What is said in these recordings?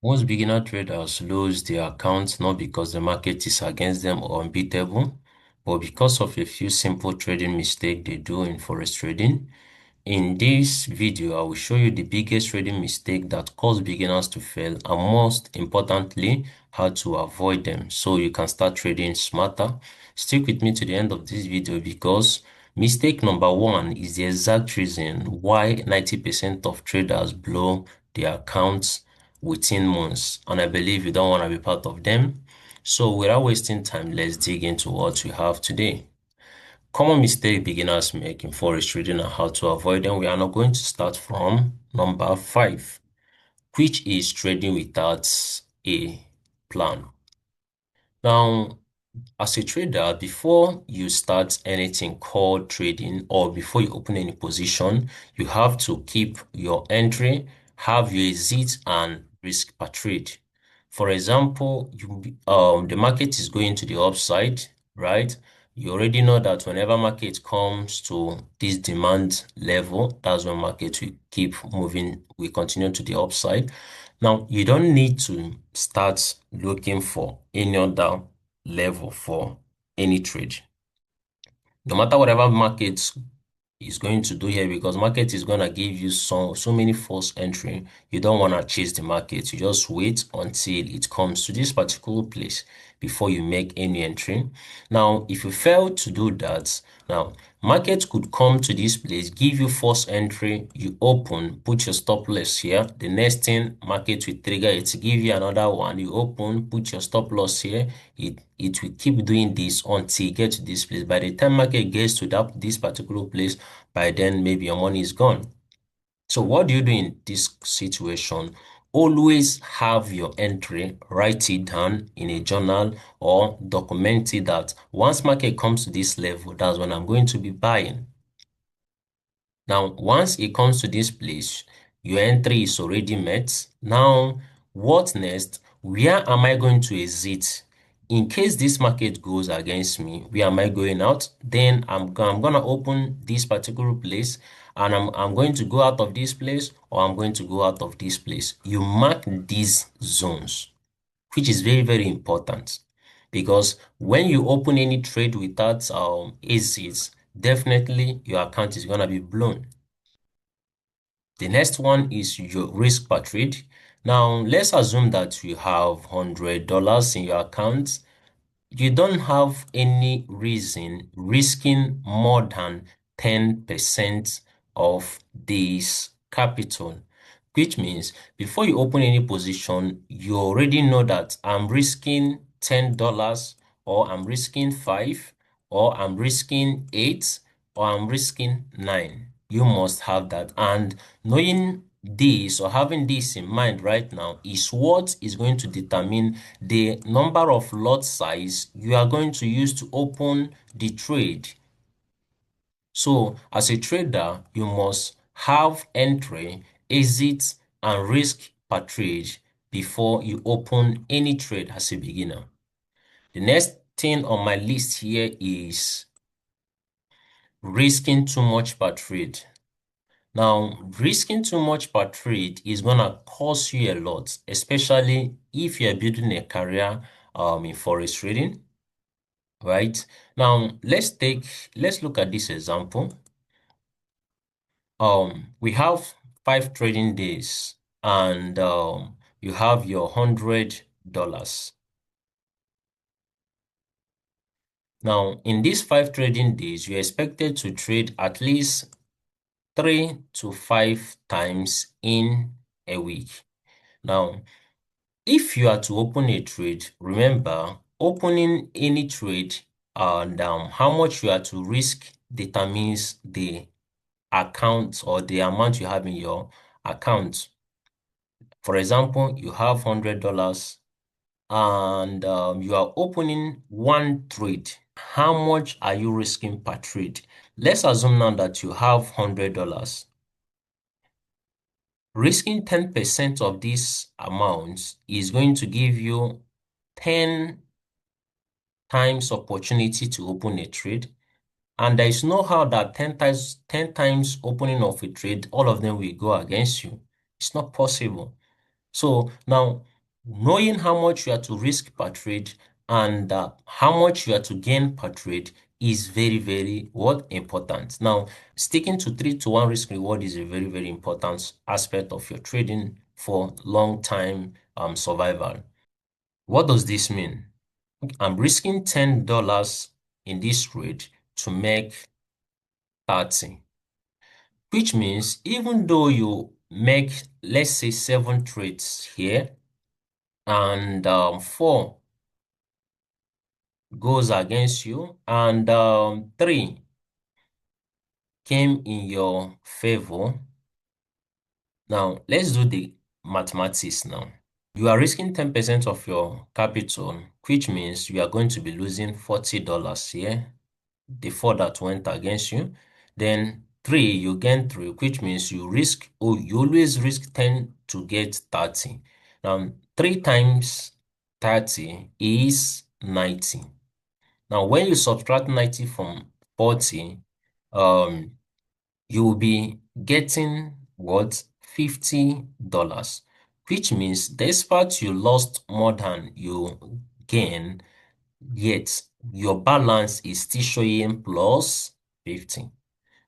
Most beginner traders lose their accounts not because the market is against them or unbeatable, but because of a few simple trading mistakes they do in forex trading. In this video, I will show you the biggest trading mistake that cause beginners to fail and most importantly, how to avoid them so you can start trading smarter. Stick with me to the end of this video because mistake number one is the exact reason why 90% of traders blow their accounts within months, and I believe you don't want to be part of them. So without wasting time, let's dig into what we have today. Common mistake beginners make in forex trading and how to avoid them. We are now going to start from number 5, which is trading without a plan. Now, as a trader, before you start anything called trading or before you open any position, you have to keep your entry, have your exit, and risk per trade. For example, the market is going to the upside, right? You already know that whenever market comes to this demand level, that's when market will keep moving, we continue to the upside. Now, you don't need to start looking for any other level for any trade. No matter whatever market is going to do here, because market is going to give you so many false entry. You don't want to chase the market. You just wait until it comes to this particular place before you make any entry. Now, if you fail to do that, now market could come to this place, give you false entry, you open, put your stop loss here. The next thing, market will trigger it, give you another one. You open, put your stop loss here. It will keep doing this until you get to this place. By the time market gets to this particular place, by then maybe your money is gone. So what do you do in this situation? Always have your entry, write it down in a journal or document it that once market comes to this level, that's when I'm going to be buying. Now, once it comes to this place, your entry is already met. Now, what next? Where am I going to exit? In case this market goes against me, where am I going out? Then I'm gonna open this particular place and I'm going to go out of this place or I'm going to go out of this place. You mark these zones, which is very, very important because when you open any trade without exits, definitely your account is gonna be blown. The next one is your risk per trade. Now, let's assume that you have $100 in your account. You don't have any reason risking more than 10% of this capital, which means before you open any position, you already know that I'm risking $10 or I'm risking 5 or I'm risking 8 or I'm risking 9. You must have that. And knowing this or having this in mind right now is what is going to determine the number of lot size you are going to use to open the trade. So as a trader, you must have entry, exit, and risk per trade before you open any trade as a beginner. The next thing on my list here is risking too much per trade. Now, risking too much per trade is gonna cost you a lot, especially if you're building a career in forex trading, right? Now, let's look at this example. We have 5 trading days, and you have your $100. Now, in these 5 trading days, you're expected to trade at least 3 to 5 times in a week. Now, if you are to open a trade, remember, opening any trade and how much you are to risk determines the account or the amount you have in your account. For example, you have $100 and you are opening one trade. How much are you risking per trade? Let's assume now that you have $100. Risking 10% of this amount is going to give you 10 times opportunity to open a trade. And there is no how that 10 times opening of a trade, all of them will go against you. It's not possible. So now knowing how much you are to risk per trade and how much you are to gain per trade is very, very what important. Now, sticking to 3-to-1 risk reward is a very, very important aspect of your trading for long time survival. What does this mean? I'm risking $10 in this trade to make 30, which means even though you make, let's say, 7 trades here and 4 goes against you and 3 came in your favor. Now, let's do the mathematics now. You are risking 10% of your capital, which means you are going to be losing $40 here. The 4 that went against you. Then 3, you gain 3, which means you always risk 10 to get 30. Now, 3 times 30 is 90. Now, when you subtract 90 from 40, um, you will be getting what? $50, which means despite you lost more than you gain, yet your balance is still showing plus 50.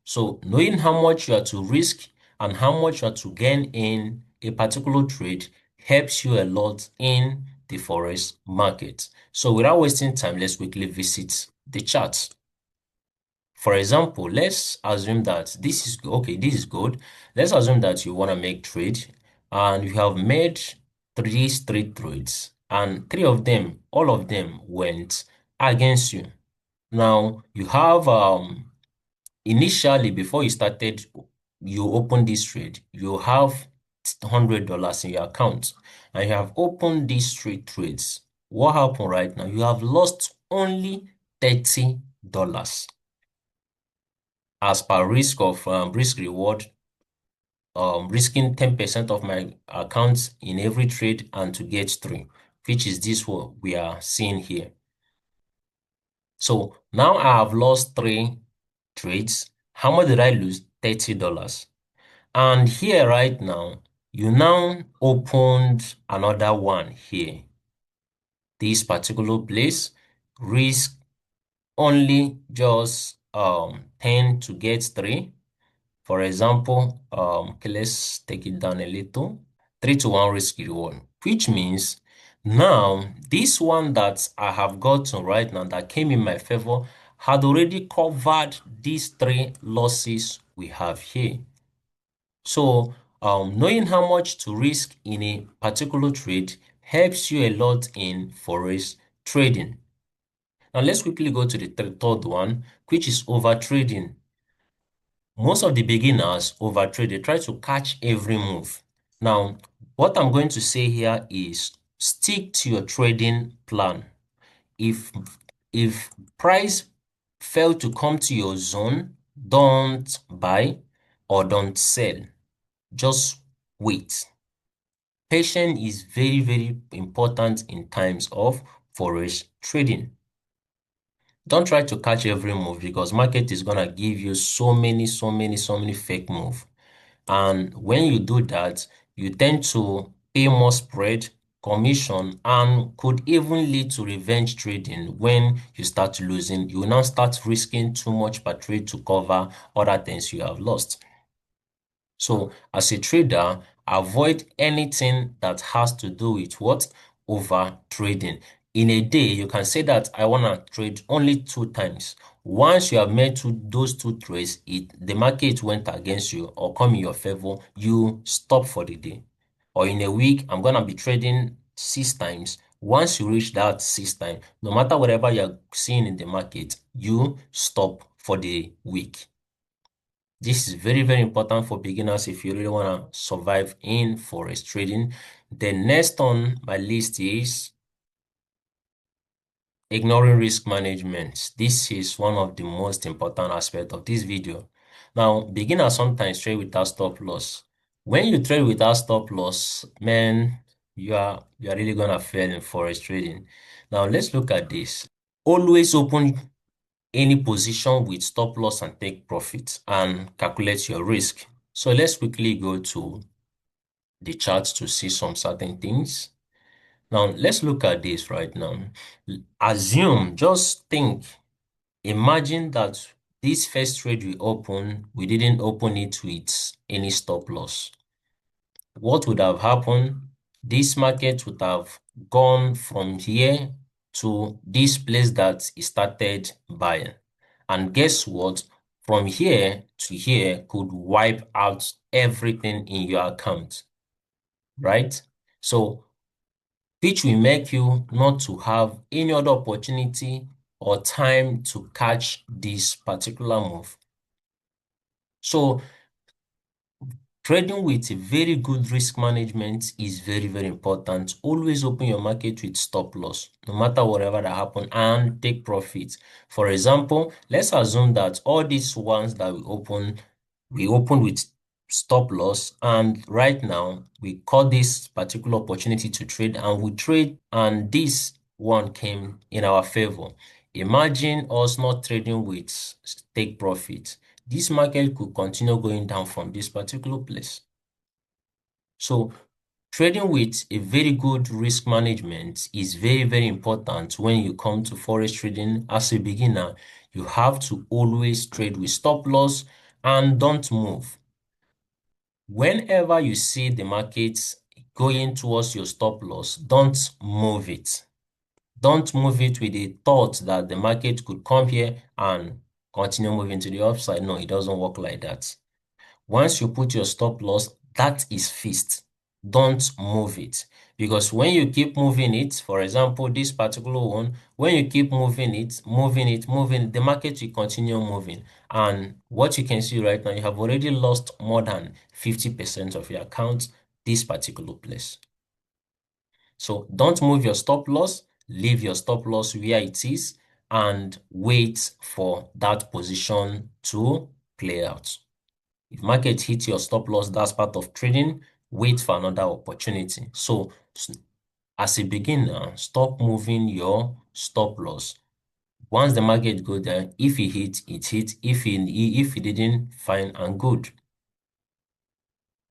So knowing how much you are to risk and how much you are to gain in a particular trade helps you a lot in the forex market. So without wasting time, let's quickly visit the charts. For example, let's assume that this is okay, this is good. Let's assume that you want to make trade and you have made 3 straight trades and 3 of them, all of them went against you. Now you have initially before you started, you opened this trade, you have $100 in your account and you have opened these 3 trades. What happened right now? You have lost only $30 as per risk reward, risking 10% of my accounts in every trade and to get 3, which is this what we are seeing here. So now I have lost 3 trades. How much did I lose? $30. And here right now, you now opened another one here. This particular place, risk only just 10 to get 3. For example, okay, let's take it down a little. 3-to-1 risk reward, which means now this one that I have gotten right now that came in my favor had already covered these 3 losses we have here. So knowing how much to risk in a particular trade helps you a lot in forex trading. Now let's quickly go to the third one, which is overtrading. Most of the beginners overtrade. They try to catch every move. Now, what I'm going to say here is stick to your trading plan. If price fail to come to your zone, don't buy or don't sell. Just wait. Patience is very, very important in times of forex trading. Don't try to catch every move because market is gonna give you so many fake moves. And when you do that, you tend to pay more spread, commission, and could even lead to revenge trading. When you start losing, you will now start risking too much per trade to cover other things you have lost. So as a trader, avoid anything that has to do with what? Over trading. In a day, you can say that I want to trade only 2 times. Once you have made those 2 trades, the market went against you or come in your favor, you stop for the day. Or in a week, I'm going to be trading 6 times. Once you reach that 6 times, no matter whatever you're seeing in the market, you stop for the week. This is very, very important for beginners if you really want to survive in forex trading. The next on my list is ignoring risk management. This is one of the most important aspects of this video. Now, beginners sometimes trade without stop loss. When you trade without stop loss, man, you are really gonna fail in forex trading. Now, let's look at this. Always open any position with stop loss and take profit and calculate your risk. So let's quickly go to the chart to see some certain things. Now, let's look at this right now. Assume, just think, imagine that this first trade we didn't open it with any stop loss. What would have happened? This market would have gone from here to this place that it started buying. And guess what? From here to here could wipe out everything in your account, right? So, which will make you not to have any other opportunity or time to catch this particular move. So, trading with a very good risk management is very, very important. Always open your market with stop loss, no matter whatever that happen, and take profit. For example, let's assume that all these ones that we open with stop loss, and right now we caught this particular opportunity to trade, and we trade, and this one came in our favor. Imagine us not trading with take profit. This market could continue going down from this particular place. So trading with a very good risk management is very, very important when you come to forex trading. As a beginner, you have to always trade with stop loss and don't move. Whenever you see the market going towards your stop loss, don't move it. Don't move it with the thought that the market could come here and continue moving to the upside. No, it doesn't work like that. Once you put your stop loss, that is fixed. Don't move it. Because when you keep moving it, for example, this particular one, when you keep moving it, the market will continue moving. And what you can see right now, you have already lost more than 50% of your account this particular place. So don't move your stop loss, leave your stop loss where it is, and wait for that position to play out. If market hits your stop loss, that's part of trading. Wait for another opportunity. So as a beginner, stop moving your stop loss. Once the market go there, if it hits, it hits. If it didn't, fine and good.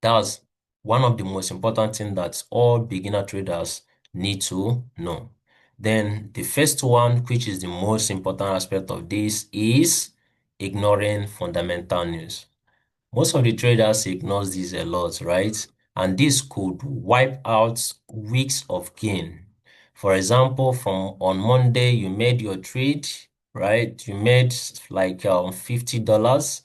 That's one of the most important things that all beginner traders need to know. Then the first one, which is the most important aspect of this, is ignoring fundamental news. Most of the traders ignores this a lot, right? And this could wipe out weeks of gain. For example, from on Monday, you made your trade, right? You made like $50.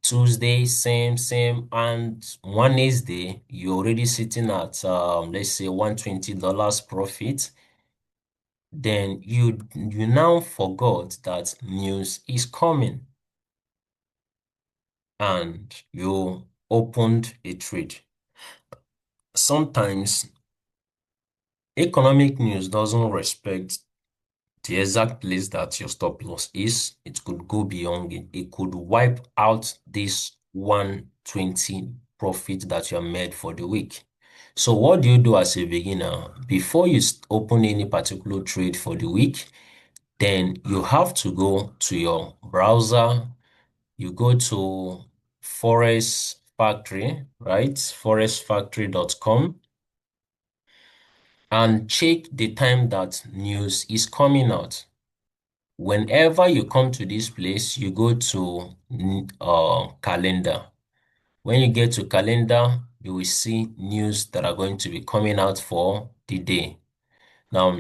Tuesday, same, and Wednesday, you're already sitting at let's say $120 profit. Then you now forgot that news is coming and you opened a trade. Sometimes economic news doesn't respect the exact place that your stop loss is. It could go beyond it. It could wipe out this 120 profit that you have made for the week. So what do you do as a beginner? Before you open any particular trade for the week, then you have to go to your browser. You go to Forex Factory, right? Forexfactory.com, and check the time that news is coming out. Whenever you come to this place, you go to calendar. When you get to calendar, you will see news that are going to be coming out for the day. Now,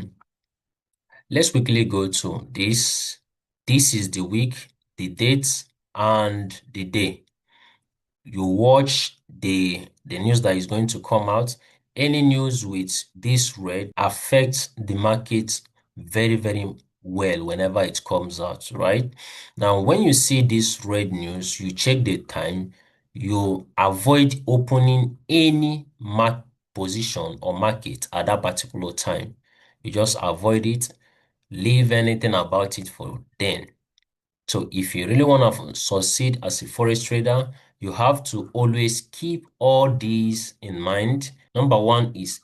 let's quickly go to this. This is the week, the dates, and the day. You watch the news that is going to come out. Any news with this red affects the market very, very well whenever it comes out, right? Now, when you see this red news, you check the time, you avoid opening any position or market at that particular time. You just avoid it, leave anything about it for then. So if you really want to succeed as a forex trader, you have to always keep all these in mind. Number one is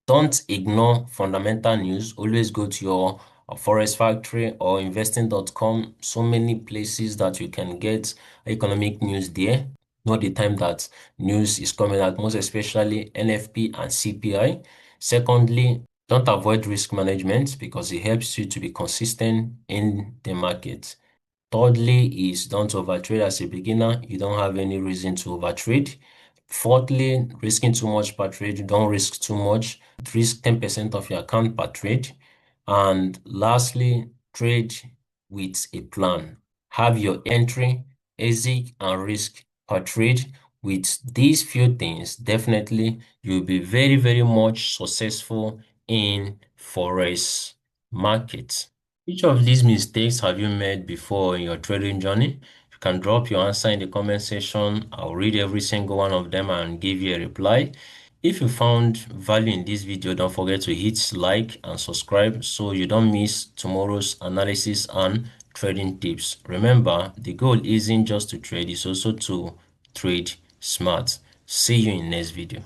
don't ignore fundamental news. Always go to your Forex Factory or investing.com. So many places that you can get economic news there. Know the time that news is coming out, most especially NFP and CPI. Secondly, Don't avoid risk management because it helps you to be consistent in the market. Thirdly is don't overtrade as a beginner. You don't have any reason to overtrade. Fourthly, risking too much per trade. Don't risk too much. Risk 10% of your account per trade. And lastly, trade with a plan. Have your entry, exit, and risk per trade. With these few things, definitely you'll be very, very much successful in Forex market. Which of these mistakes have you made before in your trading journey? You can drop your answer in the comment section. I'll read every single one of them and give you a reply. If you found value in this video, don't forget to hit like and subscribe so you don't miss tomorrow's analysis and trading tips. Remember, the goal isn't just to trade, it's also to trade smart. See you in next video.